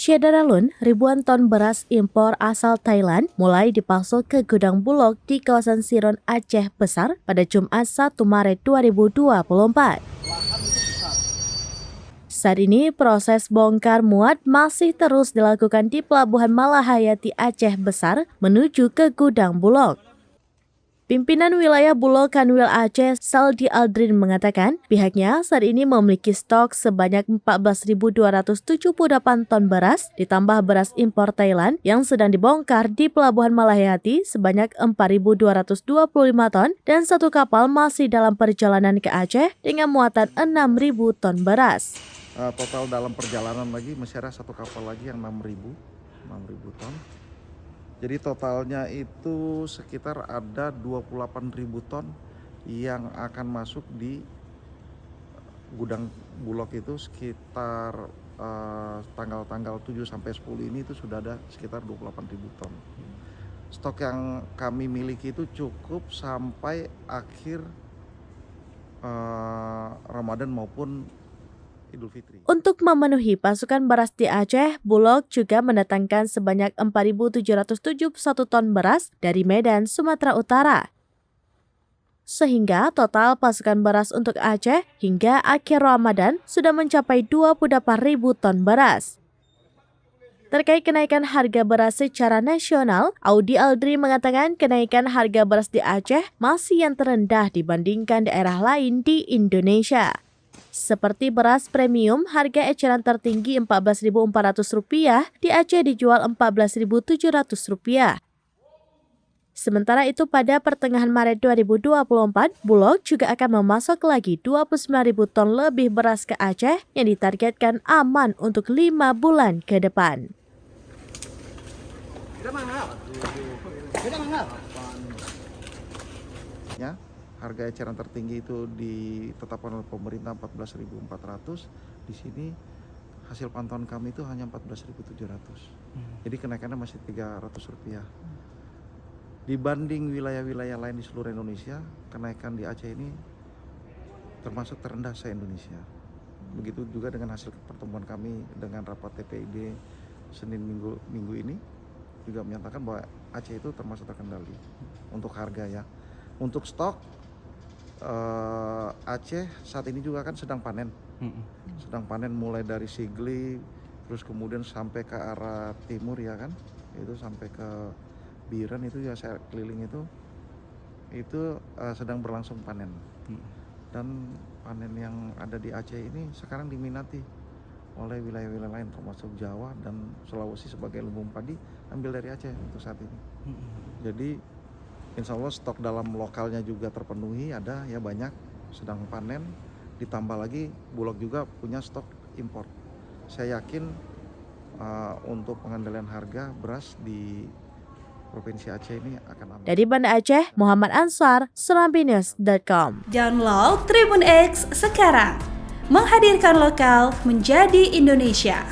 Syedaralun, ribuan ton beras impor asal Thailand mulai dipasok ke gudang Bulog di kawasan Siron, Aceh Besar pada Jumat 1 Maret 2024. Saat ini, proses bongkar muat masih terus dilakukan di Pelabuhan Malahayati Aceh Besar menuju ke gudang Bulog. Pimpinan wilayah Bulog Kanwil Aceh, Saldi Aldrin mengatakan pihaknya saat ini memiliki stok sebanyak 14.278 ton beras ditambah beras impor Thailand yang sedang dibongkar di Pelabuhan Malahayati sebanyak 4.225 ton dan satu kapal masih dalam perjalanan ke Aceh dengan muatan 6.000 ton beras. Total dalam perjalanan lagi masih ada satu kapal lagi yang 6.000 ton. Jadi totalnya itu sekitar ada 28.000 ton yang akan masuk di gudang Bulog itu sekitar tanggal 7 sampai 10 ini itu sudah ada sekitar 28.000 ton. Stok yang kami miliki itu cukup sampai akhir Ramadan maupun Idul Fitri. Untuk memenuhi pasukan beras di Aceh, Bulog juga mendatangkan sebanyak 4.771 ton beras dari Medan, Sumatera Utara. Sehingga total pasukan beras untuk Aceh hingga akhir Ramadan sudah mencapai 28.000 ton beras. Terkait kenaikan harga beras secara nasional, Audi Aldri mengatakan kenaikan harga beras di Aceh masih yang terendah dibandingkan daerah lain di Indonesia. Seperti beras premium, harga eceran tertinggi Rp14.400, di Aceh dijual Rp14.700. Sementara itu pada pertengahan Maret 2024, Bulog juga akan memasok lagi 29.000 ton lebih beras ke Aceh yang ditargetkan aman untuk 5 bulan ke depan. Ya. Harga eceran tertinggi itu ditetapkan oleh pemerintah 14.400. Di sini hasil pantauan kami itu hanya 14.700. Jadi kenaikannya masih Rp300. Dibanding wilayah-wilayah lain di seluruh Indonesia, kenaikan di Aceh ini termasuk terendah se-Indonesia. Begitu juga dengan hasil pertemuan kami dengan rapat TPID Senin minggu ini juga menyatakan bahwa Aceh itu termasuk terkendali untuk harga ya. Untuk stok Aceh saat ini juga kan sedang panen, mulai dari Sigli, terus kemudian sampai ke arah timur ya kan, itu sampai ke Biren itu ya saya keliling itu sedang berlangsung panen. Dan panen yang ada di Aceh ini sekarang diminati oleh wilayah-wilayah lain termasuk Jawa dan Sulawesi sebagai lumbung padi ambil dari Aceh untuk saat ini. Jadi insya Allah stok dalam lokalnya juga terpenuhi, ada ya banyak sedang panen, ditambah lagi Bulog juga punya stok impor. Saya yakin untuk pengendalian harga beras di Provinsi Aceh ini akan aman. Dari Banda Aceh, Muhammad Ansar, serambinews.com. Download Tribun X sekarang, menghadirkan lokal menjadi Indonesia.